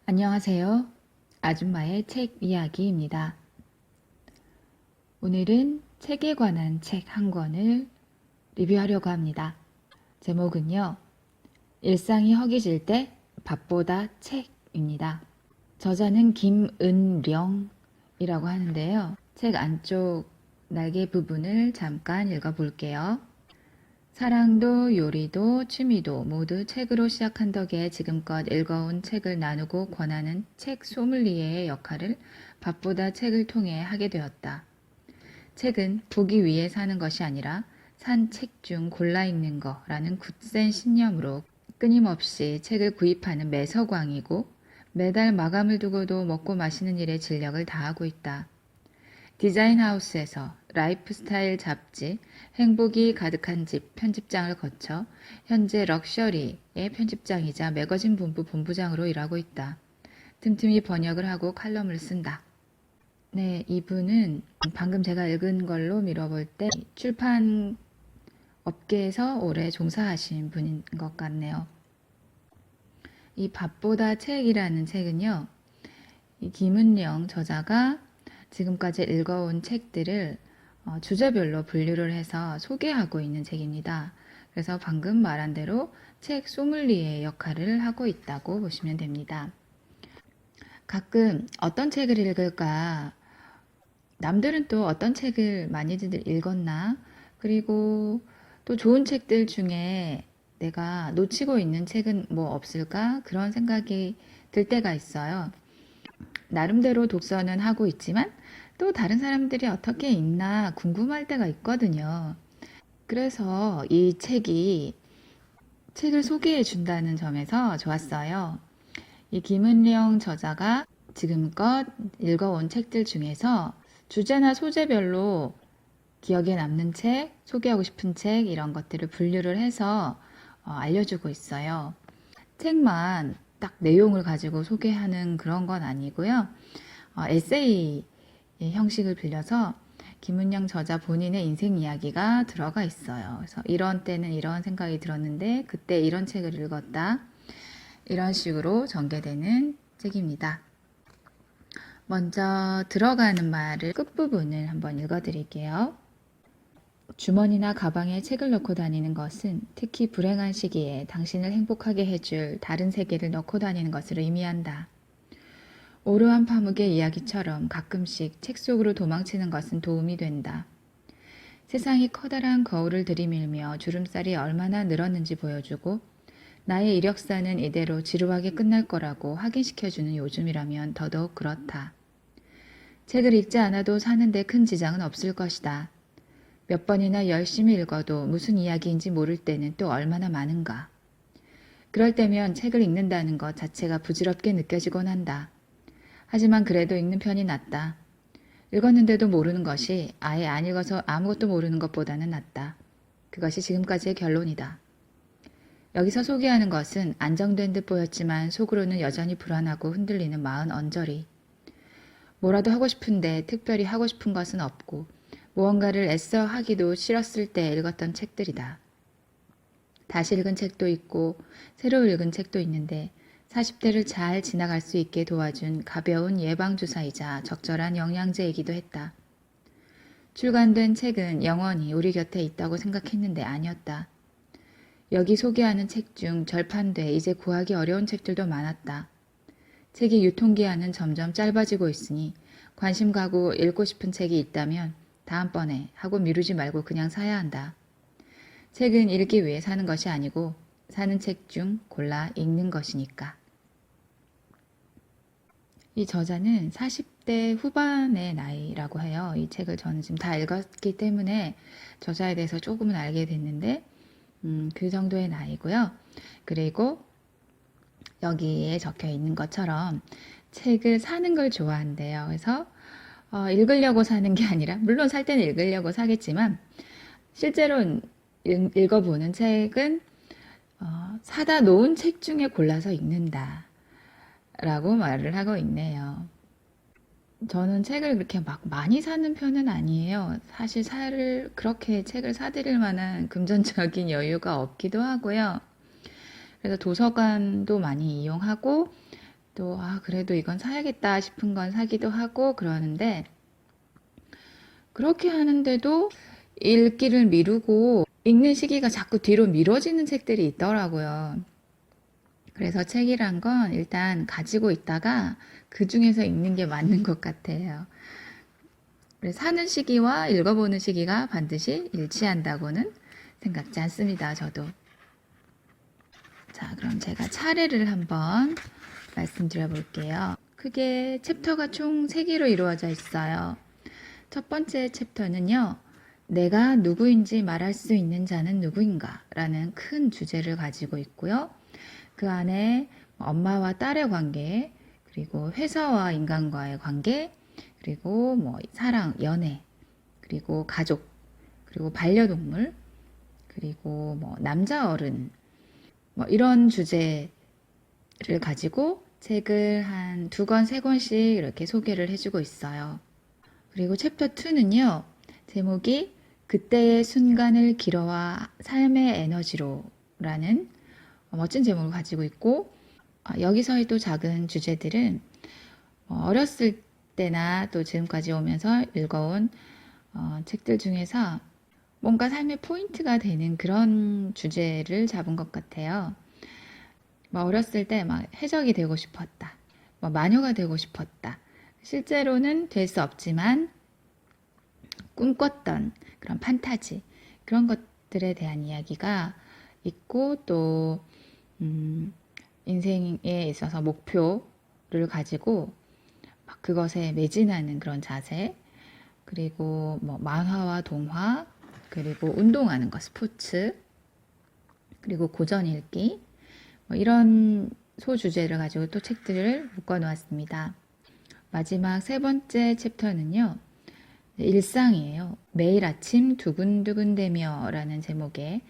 안녕하세요. 아줌마의 책 이야기입니다. 오늘은 책에 관한 책 한 권을 리뷰하려고 합니다. 제목은요, 일상이 허기질 때 밥보다 책입니다. 저자는 김은령이라고 하는데요. 책 안쪽 날개 부분을 잠깐 읽어볼게요. 사랑도 요리도 취미도 모두 책으로 시작한 덕에 지금껏 읽어온 책을 나누고 권하는 책 소믈리에의 역할을 밥보다 책을 통해 하게 되었다. 책은 보기 위해 사는 것이 아니라 산 책 중 골라 읽는 거라는 굳센 신념으로 끊임없이 책을 구입하는 매서광이고 매달 마감을 두고도 먹고 마시는 일에 진력을 다하고 있다. 디자인하우스에서 라이프스타일 잡지 행복이 가득한 집 편집장을 거쳐 현재 럭셔리의 편집장이자 매거진 본부 본부장으로 일하고 있다. 틈틈이 번역을 하고 칼럼을 쓴다. 네, 이분은 방금 제가 읽은 걸로 미뤄볼 때 출판 업계에서 오래 종사하신 분인 것 같네요. 이 밥보다 책이라는 책은요, 이 김은영 저자가 지금까지 읽어온 책들을 주제별로 분류를 해서 소개하고 있는 책입니다. 그래서 방금 말한 대로 책 소믈리에 역할을 하고 있다고 보시면 됩니다. 가끔 어떤 책을 읽을까? 남들은 또 어떤 책을 많이들 읽었나? 그리고 또 좋은 책들 중에 내가 놓치고 있는 책은 뭐 없을까? 그런 생각이 들 때가 있어요. 나름대로 독서는 하고 있지만 또 다른 사람들이 어떻게 읽나 궁금할 때가 있거든요. 그래서 이 책을 소개해 준다는 점에서 좋았어요. 이 김은령 저자가 지금껏 읽어온 책들 중에서 주제나 소재별로 기억에 남는 책, 소개하고 싶은 책 이런 것들을 분류를 해서 알려주고 있어요. 책만 딱 내용을 가지고 소개하는 그런 건 아니고요. 에세이 형식을 빌려서 김은영 저자 본인의 인생 이야기가 들어가 있어요. 그래서 이런 때는 이런 생각이 들었는데 그때 이런 책을 읽었다. 이런 식으로 전개되는 책입니다. 먼저 들어가는 말을 끝부분을 한번 읽어드릴게요. 주머니나 가방에 책을 넣고 다니는 것은 특히 불행한 시기에 당신을 행복하게 해줄 다른 세계를 넣고 다니는 것을 의미한다. 오르한 파묵의 이야기처럼 가끔씩 책 속으로 도망치는 것은 도움이 된다. 세상이 커다란 거울을 들이밀며 주름살이 얼마나 늘었는지 보여주고 나의 이력사는 이대로 지루하게 끝날 거라고 확인시켜주는 요즘이라면 더더욱 그렇다. 책을 읽지 않아도 사는데 큰 지장은 없을 것이다. 몇 번이나 열심히 읽어도 무슨 이야기인지 모를 때는 또 얼마나 많은가. 그럴 때면 책을 읽는다는 것 자체가 부질없게 느껴지곤 한다. 하지만 그래도 읽는 편이 낫다. 읽었는데도 모르는 것이 아예 안 읽어서 아무것도 모르는 것보다는 낫다. 그것이 지금까지의 결론이다. 여기서 소개하는 것은 안정된 듯 보였지만 속으로는 여전히 불안하고 흔들리는 마음 언저리. 뭐라도 하고 싶은데 특별히 하고 싶은 것은 없고 무언가를 애써 하기도 싫었을 때 읽었던 책들이다. 다시 읽은 책도 있고 새로 읽은 책도 있는데 40대를 잘 지나갈 수 있게 도와준 가벼운 예방주사이자 적절한 영양제이기도 했다. 출간된 책은 영원히 우리 곁에 있다고 생각했는데 아니었다. 여기 소개하는 책 중 절판돼 이제 구하기 어려운 책들도 많았다. 책이 유통기한은 점점 짧아지고 있으니 관심 가고 읽고 싶은 책이 있다면 다음번에 하고 미루지 말고 그냥 사야 한다. 책은 읽기 위해 사는 것이 아니고 사는 책 중 골라 읽는 것이니까. 이 저자는 40대 후반의 나이라고 해요. 이 책을 저는 지금 다 읽었기 때문에 저자에 대해서 조금은 알게 됐는데 그 정도의 나이고요. 그리고 여기에 적혀 있는 것처럼 책을 사는 걸 좋아한대요. 그래서 읽으려고 사는 게 아니라 물론 살 때는 읽으려고 사겠지만 실제로 읽어보는 책은 사다 놓은 책 중에 골라서 읽는다 라고 말을 하고 있네요. 저는 책을 그렇게 막 많이 사는 편은 아니에요. 사실 그렇게 책을 사들일 만한 금전적인 여유가 없기도 하고요. 그래서 도서관도 많이 이용하고 또 그래도 이건 사야겠다 싶은 건 사기도 하고 그러는데, 그렇게 하는데도 읽기를 미루고 읽는 시기가 자꾸 뒤로 미뤄지는 책들이 있더라고요. 그래서 책이란 건 일단 가지고 있다가 그 중에서 읽는 게 맞는 것 같아요. 그래서 사는 시기와 읽어보는 시기가 반드시 일치한다고는 생각지 않습니다, 저도. 자, 그럼 제가 차례를 한번 말씀드려 볼게요. 크게 챕터가 총 3개로 이루어져 있어요. 첫 번째 챕터는요, 내가 누구인지 말할 수 있는 자는 누구인가? 라는 큰 주제를 가지고 있고요. 그 안에 엄마와 딸의 관계, 그리고 회사와 인간과의 관계, 그리고 사랑, 연애, 그리고 가족, 그리고 반려동물, 그리고 남자 어른, 이런 주제를 가지고 책을 한 2권, 3권씩 이렇게 소개를 해주고 있어요. 그리고 챕터 2는요, 제목이 그때의 순간을 길어와 삶의 에너지로 라는 멋진 제목을 가지고 있고, 여기서의 또 작은 주제들은 어렸을 때나 또 지금까지 오면서 읽어온 책들 중에서 뭔가 삶의 포인트가 되는 그런 주제를 잡은 것 같아요. 어렸을 때 해적이 되고 싶었다. 마녀가 되고 싶었다. 실제로는 될 수 없지만 꿈꿨던 그런 판타지, 그런 것들에 대한 이야기가 있고, 또 인생에 있어서 목표를 가지고 그것에 매진하는 그런 자세, 그리고 만화와 동화, 그리고 운동하는 것, 스포츠, 그리고 고전 읽기, 이런 소주제를 가지고 또 책들을 묶어 놓았습니다. 마지막 3번째 챕터는요, 일상이에요. 매일 아침 두근두근대며 라는 제목의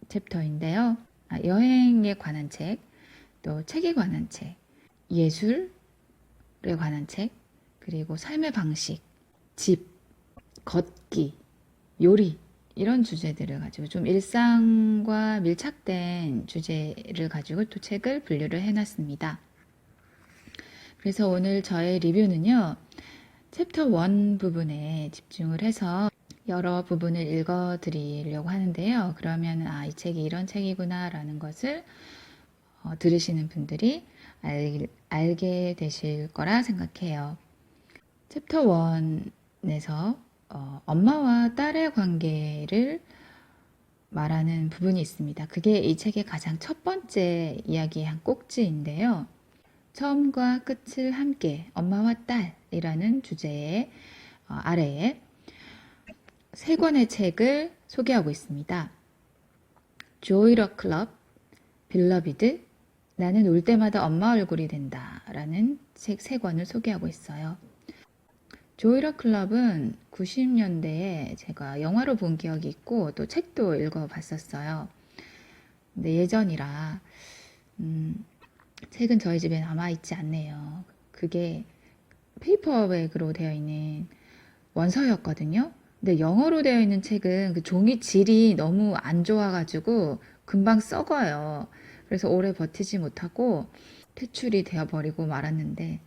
챕터인데요. 여행에 관한 책, 또 책에 관한 책, 예술에 관한 책, 그리고 삶의 방식, 집, 걷기, 요리, 이런 주제들을 가지고 좀 일상과 밀착된 주제를 가지고 또 책을 분류를 해놨습니다. 그래서 오늘 저의 리뷰는요, 챕터 1 부분에 집중을 해서 여러 부분을 읽어 드리려고 하는데요. 그러면 이 책이 이런 책이구나 라는 것을 들으시는 분들이 알게 되실 거라 생각해요. 챕터 1에서 엄마와 딸의 관계를 말하는 부분이 있습니다. 그게 이 책의 가장 첫 번째 이야기의 한 꼭지인데요. 처음과 끝을 함께, 엄마와 딸이라는 주제의 아래에 3권의 책을 소개하고 있습니다. 조이러 클럽, 빌러비드, 나는 울 때마다 엄마 얼굴이 된다 라는 책 3권을 소개하고 있어요. 조이러 클럽은 90년대에 제가 영화로 본 기억이 있고 또 책도 읽어봤었어요. 근데 예전이라 책은 저희 집에 남아있지 않네요. 그게 페이퍼백으로 되어 있는 원서였거든요. 근데 영어로 되어 있는 책은 그 종이 질이 너무 안 좋아가지고 금방 썩어요. 그래서 오래 버티지 못하고 퇴출이 되어버리고 말았는데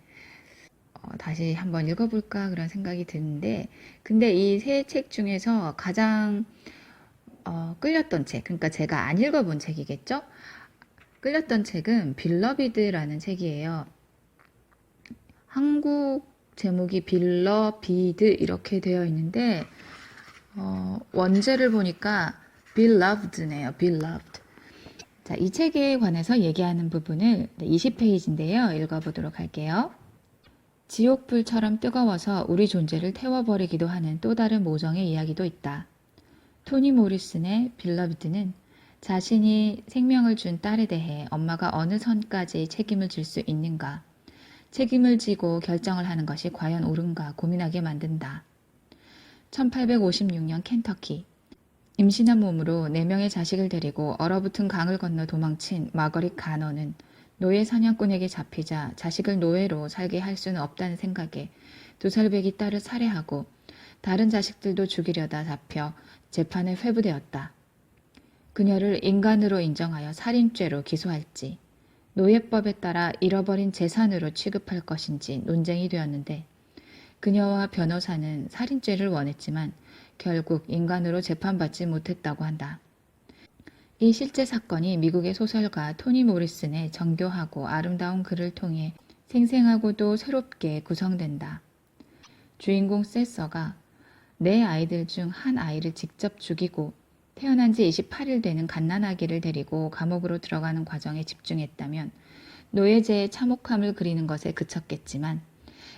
다시 한번 읽어볼까 그런 생각이 드는데, 근데 이 3책 중에서 가장 끌렸던 책, 그러니까 제가 안 읽어본 책이겠죠? 끌렸던 책은 빌러비드라는 책이에요. 한국 제목이 빌러비드 이렇게 되어 있는데 원제를 보니까 beloved네요. beloved. 자, 이 책에 관해서 얘기하는 부분을 20페이지인데요. 읽어보도록 할게요. 지옥불처럼 뜨거워서 우리 존재를 태워버리기도 하는 또 다른 모정의 이야기도 있다. 토니 모리슨의 빌러비드는 자신이 생명을 준 딸에 대해 엄마가 어느 선까지 책임을 질 수 있는가, 책임을 지고 결정을 하는 것이 과연 옳은가 고민하게 만든다. 1856년 켄터키, 임신한 몸으로 4명의 자식을 데리고 얼어붙은 강을 건너 도망친 마거릿 가너는 노예 사냥꾼에게 잡히자 자식을 노예로 살게 할 수는 없다는 생각에 2살배기 딸을 살해하고 다른 자식들도 죽이려다 잡혀 재판에 회부되었다. 그녀를 인간으로 인정하여 살인죄로 기소할지, 노예법에 따라 잃어버린 재산으로 취급할 것인지 논쟁이 되었는데 그녀와 변호사는 살인죄를 원했지만 결국 인간으로 재판받지 못했다고 한다. 이 실제 사건이 미국의 소설가 토니 모리슨의 정교하고 아름다운 글을 통해 생생하고도 새롭게 구성된다. 주인공 세서가 네 아이들 중 한 아이를 직접 죽이고 태어난 지 28일 되는 갓난아기를 데리고 감옥으로 들어가는 과정에 집중했다면 노예제의 참혹함을 그리는 것에 그쳤겠지만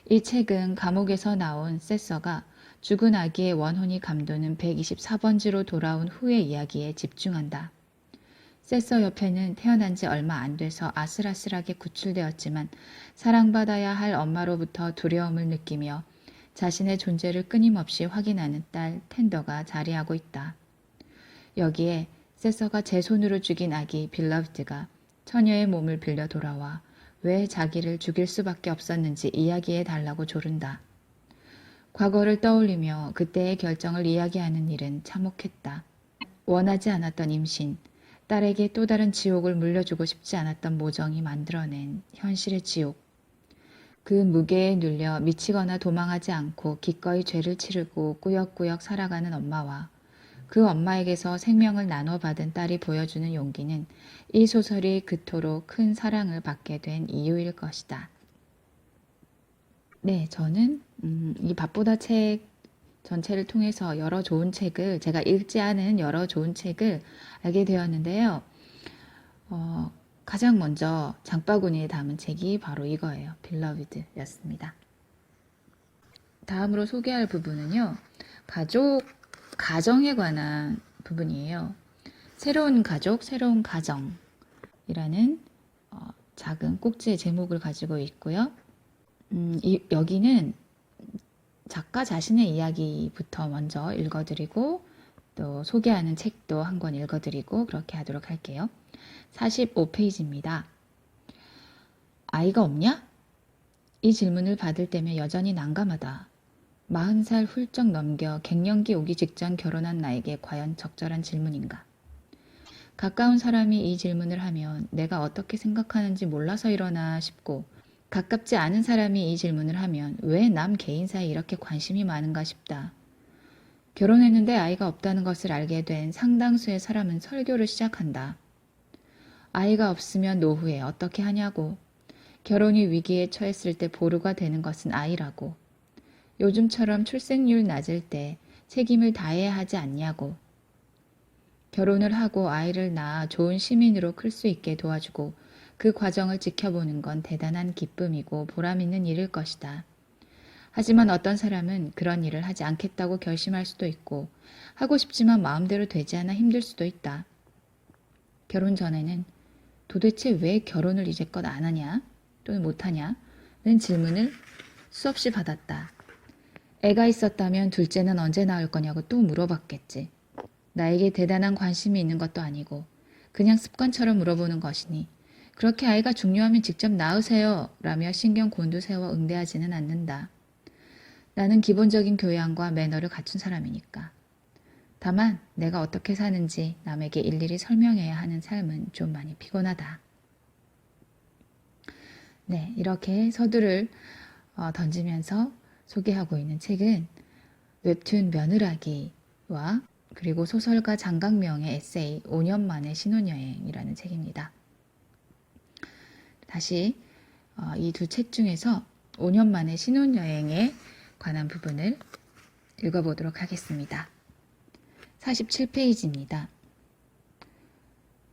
이 책은 감옥에서 나온 세서가 죽은 아기의 원혼이 감도는 124번지로 돌아온 후의 이야기에 집중한다. 세서 옆에는 태어난 지 얼마 안 돼서 아슬아슬하게 구출되었지만 사랑받아야 할 엄마로부터 두려움을 느끼며 자신의 존재를 끊임없이 확인하는 딸 텐더가 자리하고 있다. 여기에 세서가 제 손으로 죽인 아기 빌러브드가 처녀의 몸을 빌려 돌아와 왜 자기를 죽일 수밖에 없었는지 이야기해 달라고 조른다. 과거를 떠올리며 그때의 결정을 이야기하는 일은 참혹했다. 원하지 않았던 임신, 딸에게 또 다른 지옥을 물려주고 싶지 않았던 모정이 만들어낸 현실의 지옥. 그 무게에 눌려 미치거나 도망하지 않고 기꺼이 죄를 치르고 꾸역꾸역 살아가는 엄마와 그 엄마에게서 생명을 나눠받은 딸이 보여주는 용기는 이 소설이 그토록 큰 사랑을 받게 된 이유일 것이다. 네, 저는 이 밥보다 책 전체를 통해서 여러 좋은 책을, 제가 읽지 않은 여러 좋은 책을 알게 되었는데요. 가장 먼저 장바구니에 담은 책이 바로 이거예요. 빌러비드였습니다. 다음으로 소개할 부분은요. 가정에 관한 부분이에요. 새로운 가족, 새로운 가정이라는 작은 꼭지의 제목을 가지고 있고요. 여기는 작가 자신의 이야기부터 먼저 읽어드리고 또 소개하는 책도 한 권 읽어드리고 그렇게 하도록 할게요. 45페이지입니다. 아이가 없냐? 이 질문을 받을 때면 여전히 난감하다. 40살 훌쩍 넘겨 갱년기 오기 직전 결혼한 나에게 과연 적절한 질문인가? 가까운 사람이 이 질문을 하면 내가 어떻게 생각하는지 몰라서 이러나 싶고 가깝지 않은 사람이 이 질문을 하면 왜 남 개인사에 이렇게 관심이 많은가 싶다. 결혼했는데 아이가 없다는 것을 알게 된 상당수의 사람은 설교를 시작한다. 아이가 없으면 노후에 어떻게 하냐고. 결혼이 위기에 처했을 때 보루가 되는 것은 아이라고. 요즘처럼 출생률 낮을 때 책임을 다해야 하지 않냐고. 결혼을 하고 아이를 낳아 좋은 시민으로 클 수 있게 도와주고 그 과정을 지켜보는 건 대단한 기쁨이고 보람 있는 일일 것이다. 하지만 어떤 사람은 그런 일을 하지 않겠다고 결심할 수도 있고 하고 싶지만 마음대로 되지 않아 힘들 수도 있다. 결혼 전에는 도대체 왜 결혼을 이제껏 안 하냐 또는 못하냐는 질문을 수없이 받았다. 애가 있었다면 둘째는 언제 낳을 거냐고 또 물어봤겠지. 나에게 대단한 관심이 있는 것도 아니고 그냥 습관처럼 물어보는 것이니 그렇게 아이가 중요하면 직접 낳으세요 라며 신경 곤두세워 응대하지는 않는다. 나는 기본적인 교양과 매너를 갖춘 사람이니까. 다만 내가 어떻게 사는지 남에게 일일이 설명해야 하는 삶은 좀 많이 피곤하다. 네, 이렇게 서두를 던지면서 소개하고 있는 책은 웹툰 며느라기와 그리고 소설가 장강명의 에세이 5년 만의 신혼여행이라는 책입니다. 다시 이 두 책 중에서 5년 만의 신혼여행에 관한 부분을 읽어보도록 하겠습니다. 47페이지입니다.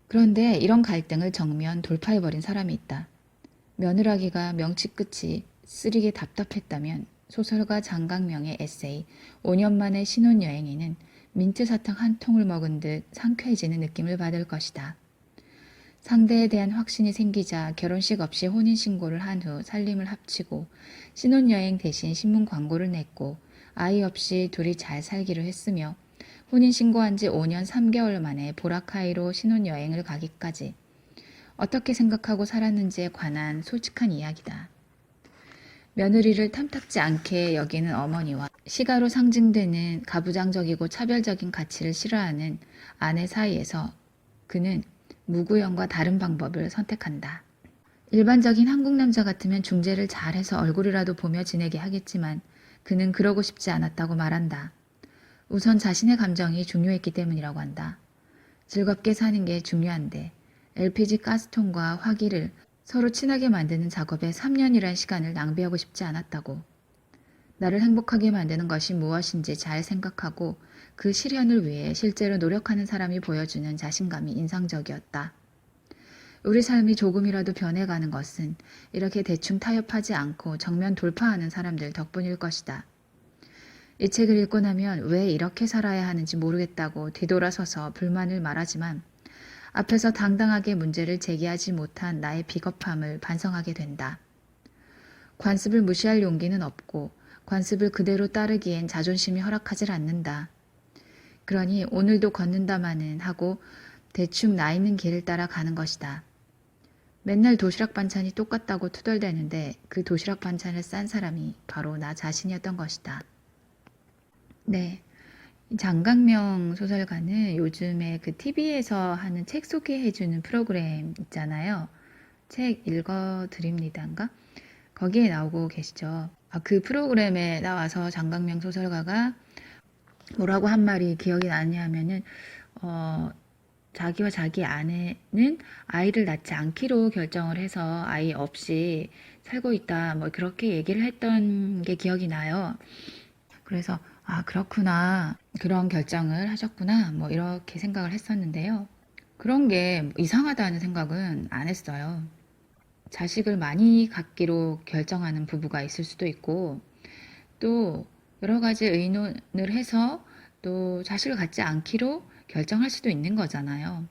그런데 이런 갈등을 정면 돌파해버린 사람이 있다. 며느라기가 명치 끝이 쓰리게 답답했다면 소설가 장강명의 에세이 5년 만의 신혼여행에는 민트 사탕 한 통을 먹은 듯 상쾌해지는 느낌을 받을 것이다. 상대에 대한 확신이 생기자 결혼식 없이 혼인신고를 한 후 살림을 합치고 신혼여행 대신 신문 광고를 냈고 아이 없이 둘이 잘 살기로 했으며 혼인신고한 지 5년 3개월 만에 보라카이로 신혼여행을 가기까지 어떻게 생각하고 살았는지에 관한 솔직한 이야기다. 며느리를 탐탁지 않게 여기는 어머니와 시가로 상징되는 가부장적이고 차별적인 가치를 싫어하는 아내 사이에서 그는 무구형과 다른 방법을 선택한다. 일반적인 한국 남자 같으면 중재를 잘해서 얼굴이라도 보며 지내게 하겠지만 그는 그러고 싶지 않았다고 말한다. 우선 자신의 감정이 중요했기 때문이라고 한다. 즐겁게 사는 게 중요한데 LPG 가스통과 화기를 서로 친하게 만드는 작업에 3년이란 시간을 낭비하고 싶지 않았다고. 나를 행복하게 만드는 것이 무엇인지 잘 생각하고 그 실현을 위해 실제로 노력하는 사람이 보여주는 자신감이 인상적이었다. 우리 삶이 조금이라도 변해가는 것은 이렇게 대충 타협하지 않고 정면 돌파하는 사람들 덕분일 것이다. 이 책을 읽고 나면 왜 이렇게 살아야 하는지 모르겠다고 뒤돌아서서 불만을 말하지만 앞에서 당당하게 문제를 제기하지 못한 나의 비겁함을 반성하게 된다. 관습을 무시할 용기는 없고 관습을 그대로 따르기엔 자존심이 허락하질 않는다. 그러니 오늘도 걷는다마는 하고 대충 나 있는 길을 따라 가는 것이다. 맨날 도시락 반찬이 똑같다고 투덜대는데 그 도시락 반찬을 싼 사람이 바로 나 자신이었던 것이다. 네. 장강명 소설가는 요즘에 그 TV에서 하는 책 소개해주는 프로그램 있잖아요. 책 읽어드립니다인가? 거기에 나오고 계시죠. 그 프로그램에 나와서 장강명 소설가가 뭐라고 한 말이 기억이 나냐면은, 자기와 자기 아내는 아이를 낳지 않기로 결정을 해서 아이 없이 살고 있다. 뭐 그렇게 얘기를 했던 게 기억이 나요. 그래서 그렇구나. 그런 결정을 하셨구나. 뭐 이렇게 생각을 했었는데요. 그런 게 이상하다는 생각은 안 했어요. 자식을 많이 갖기로 결정하는 부부가 있을 수도 있고 또 여러 가지 의논을 해서 또 자식을 갖지 않기로 결정할 수도 있는 거잖아요.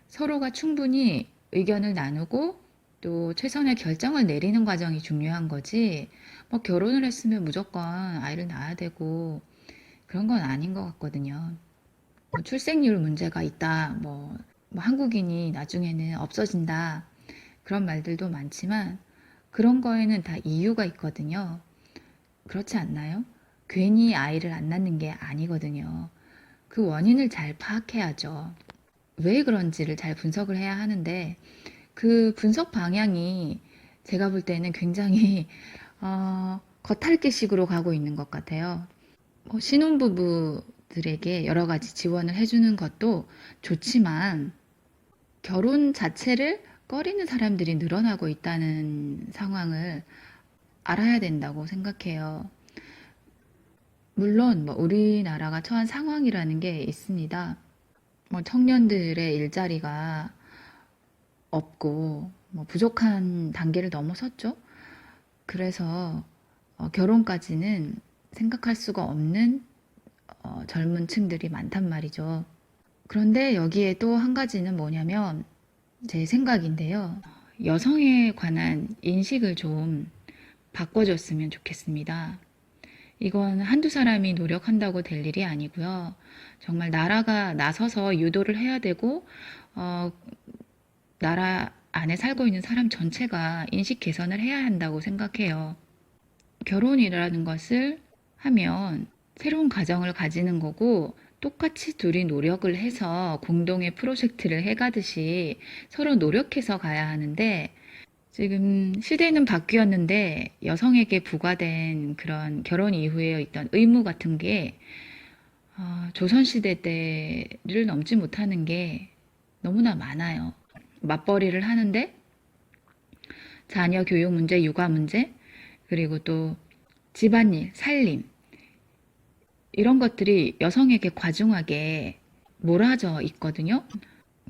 서로가 충분히 의견을 나누고 또 최선의 결정을 내리는 과정이 중요한 거지, 뭐 결혼을 했으면 무조건 아이를 낳아야 되고 그런 건 아닌 것 같거든요. 뭐 출생률 문제가 있다, 뭐 한국인이 나중에는 없어진다, 그런 말들도 많지만 그런 거에는 다 이유가 있거든요. 그렇지 않나요? 괜히 아이를 안 낳는 게 아니거든요. 그 원인을 잘 파악해야죠. 왜 그런지를 잘 분석을 해야 하는데 그 분석 방향이 제가 볼 때는 굉장히 겉핥기식으로 가고 있는 것 같아요. 신혼부부들에게 여러 가지 지원을 해주는 것도 좋지만 결혼 자체를 꺼리는 사람들이 늘어나고 있다는 상황을 알아야 된다고 생각해요. 물론 우리나라가 처한 상황이라는 게 있습니다. 청년들의 일자리가 없고 부족한 단계를 넘어섰죠. 그래서 결혼까지는 생각할 수가 없는 젊은 층들이 많단 말이죠. 그런데 여기에 또 한 가지는 뭐냐면 제 생각인데요. 여성에 관한 인식을 좀 바꿔줬으면 좋겠습니다. 이건 한두 사람이 노력한다고 될 일이 아니고요. 정말 나라가 나서서 유도를 해야 되고 나라 안에 살고 있는 사람 전체가 인식 개선을 해야 한다고 생각해요. 결혼이라는 것을 하면 새로운 가정을 가지는 거고 똑같이 둘이 노력을 해서 공동의 프로젝트를 해가듯이 서로 노력해서 가야 하는데 지금 시대는 바뀌었는데 여성에게 부과된 그런 결혼 이후에 있던 의무 같은 게 조선시대 때를 넘지 못하는 게 너무나 많아요. 맞벌이를 하는데 자녀 교육 문제, 육아 문제, 그리고 또 집안일, 살림 이런 것들이 여성에게 과중하게 몰아져 있거든요.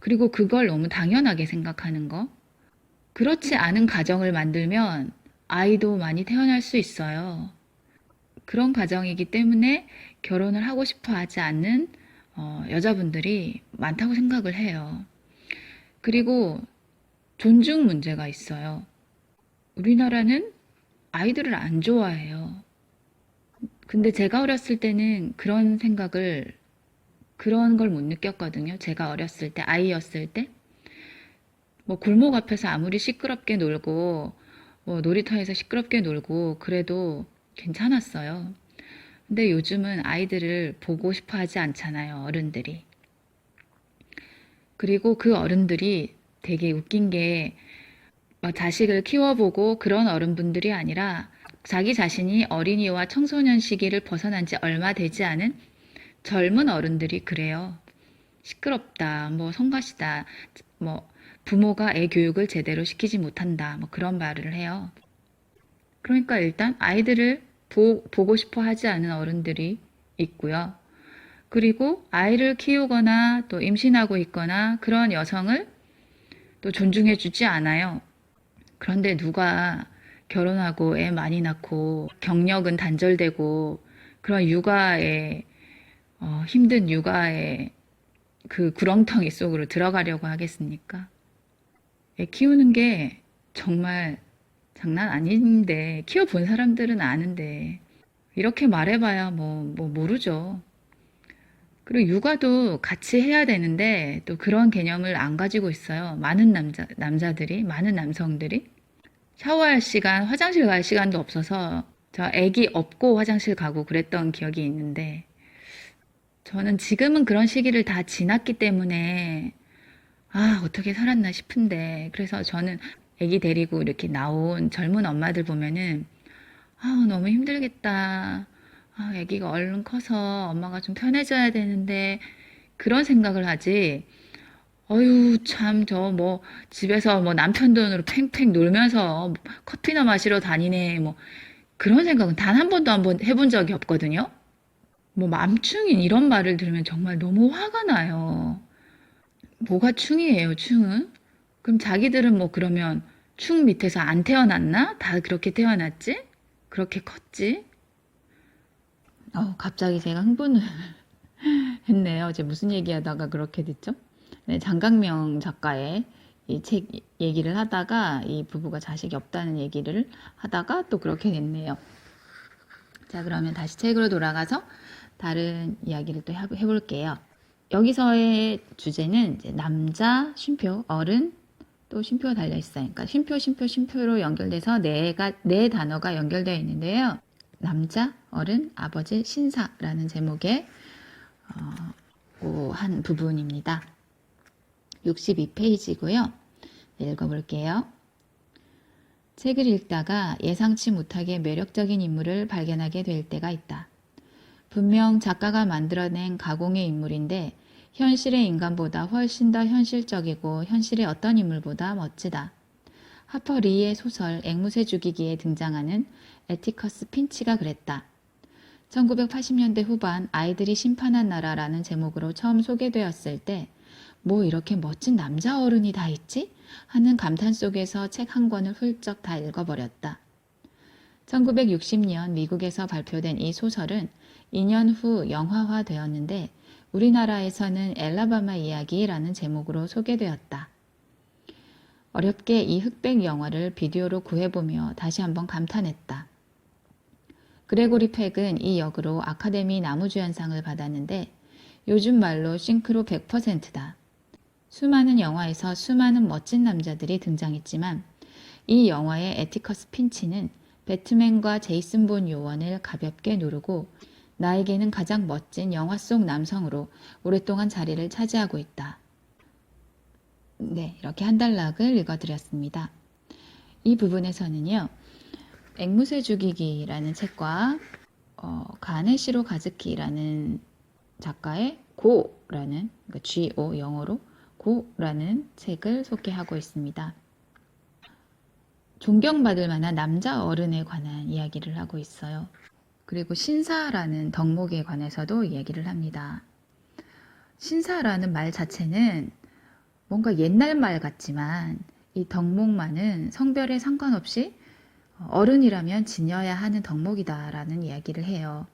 그리고 그걸 너무 당연하게 생각하는 거. 그렇지 않은 가정을 만들면 아이도 많이 태어날 수 있어요. 그런 가정이기 때문에 결혼을 하고 싶어 하지 않는 여자분들이 많다고 생각을 해요. 그리고 존중 문제가 있어요. 우리나라는 아이들을 안 좋아해요. 근데 제가 어렸을 때는 그런 걸 못 느꼈거든요. 제가 어렸을 때, 아이였을 때. 골목 앞에서 아무리 시끄럽게 놀고, 놀이터에서 시끄럽게 놀고, 그래도 괜찮았어요. 근데 요즘은 아이들을 보고 싶어 하지 않잖아요, 어른들이. 그리고 그 어른들이 되게 웃긴 게 자식을 키워보고 그런 어른분들이 아니라 자기 자신이 어린이와 청소년 시기를 벗어난 지 얼마 되지 않은 젊은 어른들이 그래요. 시끄럽다, 뭐 성가시다, 뭐 부모가 애 교육을 제대로 시키지 못한다, 뭐 그런 말을 해요. 그러니까 일단 아이들을 보고 싶어 하지 않은 어른들이 있고요. 그리고 아이를 키우거나 또 임신하고 있거나 그런 여성을 또 존중해 주지 않아요. 그런데 누가 결혼하고 애 많이 낳고 경력은 단절되고 그런 육아에 힘든 육아에 그 구렁텅이 속으로 들어가려고 하겠습니까? 애 키우는 게 정말 장난 아닌데 키워본 사람들은 아는데 이렇게 말해봐야 뭐 모르죠. 그리고 육아도 같이 해야 되는데 또 그런 개념을 안 가지고 있어요. 많은 남자들이, 많은 남성들이. 샤워할 시간, 화장실 갈 시간도 없어서 저 애기 업고 화장실 가고 그랬던 기억이 있는데 저는 지금은 그런 시기를 다 지났기 때문에 어떻게 살았나 싶은데 그래서 저는 애기 데리고 이렇게 나온 젊은 엄마들 보면은 너무 힘들겠다. 애기가 얼른 커서 엄마가 좀 편해져야 되는데 그런 생각을 하지. 어휴, 참, 집에서 남편 돈으로 팽팽 놀면서 커피나 마시러 다니네, 그런 생각은 단 한 번도 한번 해본 적이 없거든요. 맘충인 이런 말을 들으면 정말 너무 화가 나요. 뭐가 충이에요, 충은? 그럼 자기들은 그러면 충 밑에서 안 태어났나? 다 그렇게 태어났지? 그렇게 컸지? 갑자기 제가 흥분을 했네요. 어제 무슨 얘기하다가 그렇게 됐죠? 네, 장강명 작가의 이 책 얘기를 하다가 이 부부가 자식이 없다는 얘기를 하다가 또 그렇게 됐네요. 자, 그러면 다시 책으로 돌아가서 다른 이야기를 또 해볼게요. 여기서의 주제는 이제 남자, 쉼표, 어른, 또 쉼표가 달려있어요. 그러니까 쉼표로 연결돼서 네 단어가 연결되어 있는데요. 남자, 어른, 아버지, 신사라는 제목의 한 부분입니다. 62페이지고요. 읽어볼게요. 책을 읽다가 예상치 못하게 매력적인 인물을 발견하게 될 때가 있다. 분명 작가가 만들어낸 가공의 인물인데 현실의 인간보다 훨씬 더 현실적이고 현실의 어떤 인물보다 멋지다. 하퍼 리의 소설 앵무새 죽이기에 등장하는 애티커스 핀치가 그랬다. 1980년대 후반 아이들이 심판한 나라라는 제목으로 처음 소개되었을 때 이렇게 멋진 남자 어른이 다 있지? 하는 감탄 속에서 책 한 권을 훌쩍 다 읽어버렸다. 1960년 미국에서 발표된 이 소설은 2년 후 영화화 되었는데 우리나라에서는 엘라바마 이야기라는 제목으로 소개되었다. 어렵게 이 흑백 영화를 비디오로 구해보며 다시 한번 감탄했다. 그레고리 팩은 이 역으로 아카데미 나무주연상을 받았는데 요즘 말로 싱크로 100%다. 수많은 영화에서 수많은 멋진 남자들이 등장했지만 이 영화의 애티커스 핀치는 배트맨과 제이슨 본 요원을 가볍게 누르고 나에게는 가장 멋진 영화 속 남성으로 오랫동안 자리를 차지하고 있다. 네, 이렇게 한 단락을 읽어드렸습니다. 이 부분에서는요. 앵무새 죽이기라는 책과 가네시로 가즈키라는 작가의 고라는 그러니까 G-O 영어로 고라는 책을 소개하고 있습니다. 존경받을 만한 남자 어른에 관한 이야기를 하고 있어요. 그리고 신사라는 덕목에 관해서도 이야기를 합니다. 신사라는 말 자체는 뭔가 옛날 말 같지만 이 덕목만은 성별에 상관없이 어른이라면 지녀야 하는 덕목이다라는 이야기를 해요.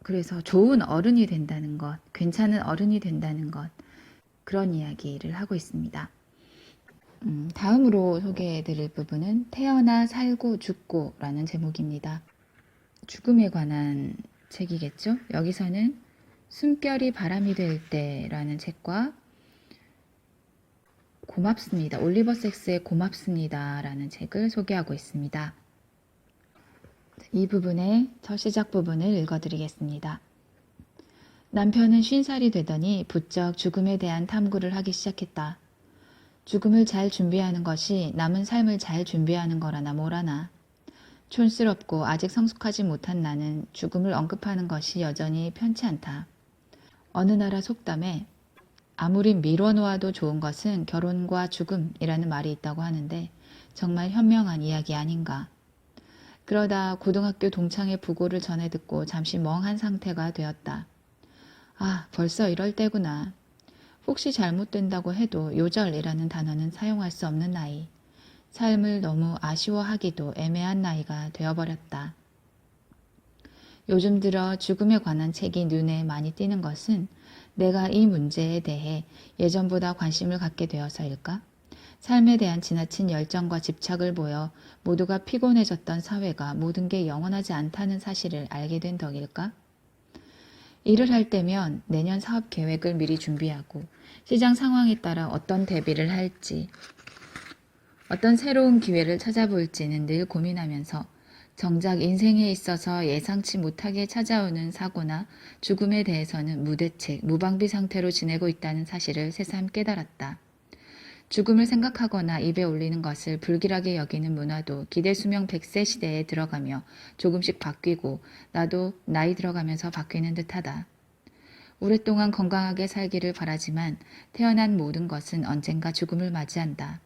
그래서 좋은 어른이 된다는 것, 괜찮은 어른이 된다는 것, 그런 이야기를 하고 있습니다. 다음으로 소개해드릴 부분은 태어나 살고 죽고 라는 제목입니다. 죽음에 관한 책이겠죠? 여기서는 숨결이 바람이 될 때라는 책과 고맙습니다. 올리버 섹스의 고맙습니다 라는 책을 소개하고 있습니다. 이 부분의 첫 시작 부분을 읽어드리겠습니다. 남편은 50살이 되더니 부쩍 죽음에 대한 탐구를 하기 시작했다. 죽음을 잘 준비하는 것이 남은 삶을 잘 준비하는 거라나 뭐라나. 촌스럽고 아직 성숙하지 못한 나는 죽음을 언급하는 것이 여전히 편치 않다. 어느 나라 속담에 아무리 미뤄놓아도 좋은 것은 결혼과 죽음이라는 말이 있다고 하는데 정말 현명한 이야기 아닌가. 그러다 고등학교 동창의 부고를 전해 듣고 잠시 멍한 상태가 되었다. 아, 벌써 이럴 때구나. 혹시 잘못된다고 해도 요절이라는 단어는 사용할 수 없는 나이. 삶을 너무 아쉬워하기도 애매한 나이가 되어버렸다. 요즘 들어 죽음에 관한 책이 눈에 많이 띄는 것은 내가 이 문제에 대해 예전보다 관심을 갖게 되어서일까? 삶에 대한 지나친 열정과 집착을 보여 모두가 피곤해졌던 사회가 모든 게 영원하지 않다는 사실을 알게 된 덕일까? 일을 할 때면 내년 사업 계획을 미리 준비하고 시장 상황에 따라 어떤 대비를 할지, 어떤 새로운 기회를 찾아볼지는 늘 고민하면서 정작 인생에 있어서 예상치 못하게 찾아오는 사고나 죽음에 대해서는 무대책, 무방비 상태로 지내고 있다는 사실을 새삼 깨달았다. 죽음을 생각하거나 입에 올리는 것을 불길하게 여기는 문화도 기대수명 100세 시대에 들어가며 조금씩 바뀌고 나도 나이 들어가면서 바뀌는 듯하다. 오랫동안 건강하게 살기를 바라지만 태어난 모든 것은 언젠가 죽음을 맞이한다.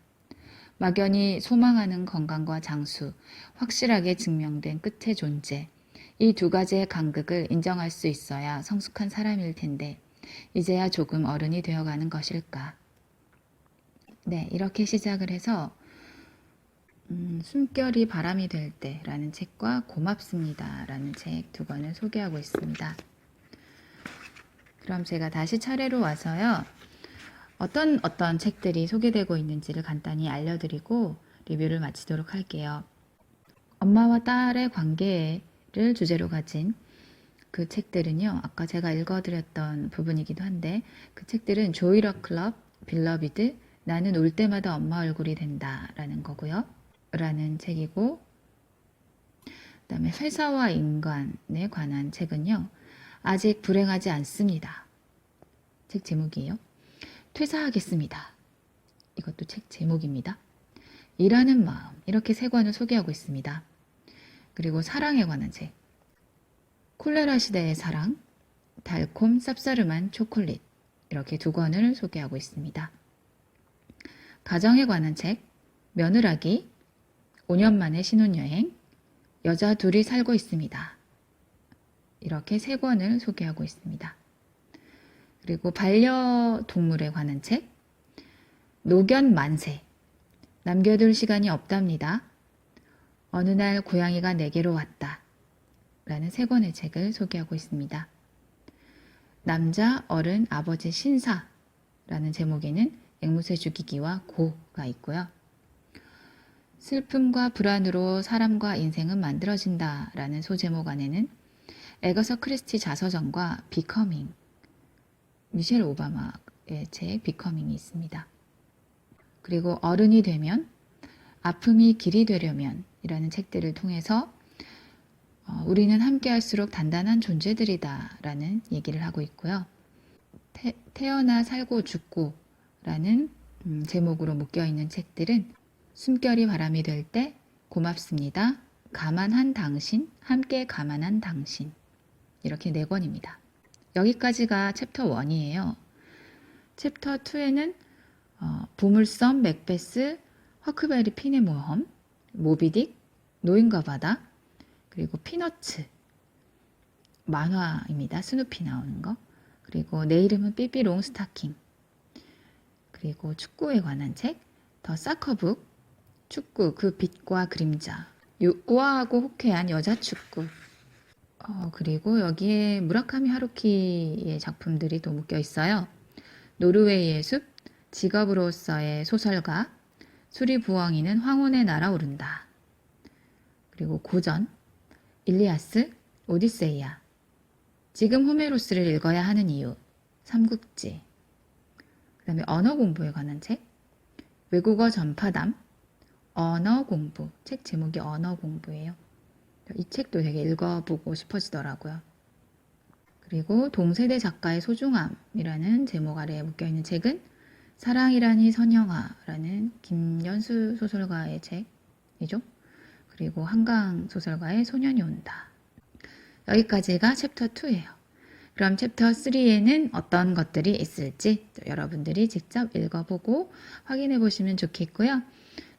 막연히 소망하는 건강과 장수, 확실하게 증명된 끝의 존재, 이 두 가지의 간극을 인정할 수 있어야 성숙한 사람일 텐데 이제야 조금 어른이 되어가는 것일까. 네, 이렇게 시작을 해서 숨결이 바람이 될 때라는 책과 고맙습니다 라는 책 두 권을 소개하고 있습니다. 그럼 제가 다시 차례로 와서요. 어떤 책들이 소개되고 있는지를 간단히 알려드리고 리뷰를 마치도록 할게요. 엄마와 딸의 관계를 주제로 가진 그 책들은요. 아까 제가 읽어드렸던 부분이기도 한데 그 책들은 조이러 클럽, 빌러비드, 나는 울 때마다 엄마 얼굴이 된다 라는 거고요. 라는 책이고 그 다음에 회사와 인간에 관한 책은요. 아직 불행하지 않습니다. 책 제목이에요. 퇴사하겠습니다. 이것도 책 제목입니다. 일하는 마음 이렇게 세 권을 소개하고 있습니다. 그리고 사랑에 관한 책 콜레라 시대의 사랑, 달콤 쌉싸름한 초콜릿 이렇게 두 권을 소개하고 있습니다. 가정에 관한 책 며느라기, 5년 만에 신혼여행, 여자 둘이 살고 있습니다. 이렇게 세 권을 소개하고 있습니다. 그리고 반려동물에 관한 책 노견 만세, 남겨둘 시간이 없답니다. 어느 날 고양이가 내게로 왔다 라는 세 권의 책을 소개하고 있습니다. 남자, 어른, 아버지, 신사 라는 제목에는 앵무새 죽이기와 고가 있고요. 슬픔과 불안으로 사람과 인생은 만들어진다 라는 소제목 안에는 에거서 크리스티 자서전과 비커밍, 미셸 오바마의 책 비커밍이 있습니다. 그리고 어른이 되면, 아픔이 길이 되려면 이라는 책들을 통해서 우리는 함께할수록 단단한 존재들이다 라는 얘기를 하고 있고요. 태어나 살고 죽고 라는 제목으로 묶여있는 책들은 숨결이 바람이 될 때, 고맙습니다, 가만한 당신, 함께 가만한 당신 이렇게 네 권입니다. 여기까지가 챕터 1이에요. 챕터 2에는 보물섬, 맥베스, 허크베리 핀의 모험, 모비딕, 노인과 바다, 그리고 피너츠, 만화입니다. 스누피 나오는 거. 그리고 내 이름은 삐삐 롱스타킹. 그리고 축구에 관한 책, 더 사커북, 축구, 그 빛과 그림자, 우아하고 호쾌한 여자 축구. 그리고 여기에 무라카미 하루키의 작품들이 또 묶여 있어요. 노르웨이의 숲, 직업으로서의 소설가, 수리부엉이는 황혼에 날아오른다. 그리고 고전, 일리아스, 오디세이아, 지금 호메로스를 읽어야 하는 이유, 삼국지. 그 다음에 언어 공부에 관한 책, 외국어 전파담, 언어 공부. 책 제목이 언어 공부예요. 이 책도 되게 읽어보고 싶어지더라고요. 그리고 동세대 작가의 소중함이라는 제목 아래에 묶여있는 책은 사랑이라니 선영아라는 김연수 소설가의 책이죠. 그리고 한강 소설가의 소년이 온다. 여기까지가 챕터 2예요. 그럼 챕터 3에는 어떤 것들이 있을지 여러분들이 직접 읽어보고 확인해 보시면 좋겠고요.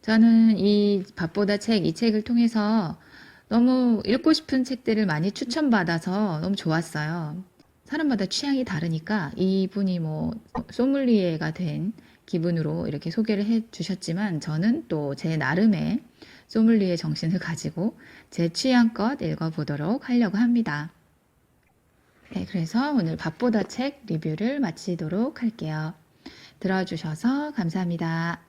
저는 이 밥보다 책, 이 책을 통해서 너무 읽고 싶은 책들을 많이 추천받아서 너무 좋았어요. 사람마다 취향이 다르니까 이분이 뭐 소믈리에가 된 기분으로 이렇게 소개를 해 주셨지만 저는 또 제 나름의 소믈리에 정신을 가지고 제 취향껏 읽어보도록 하려고 합니다. 네, 그래서 오늘 밥보다 책 리뷰를 마치도록 할게요. 들어주셔서 감사합니다.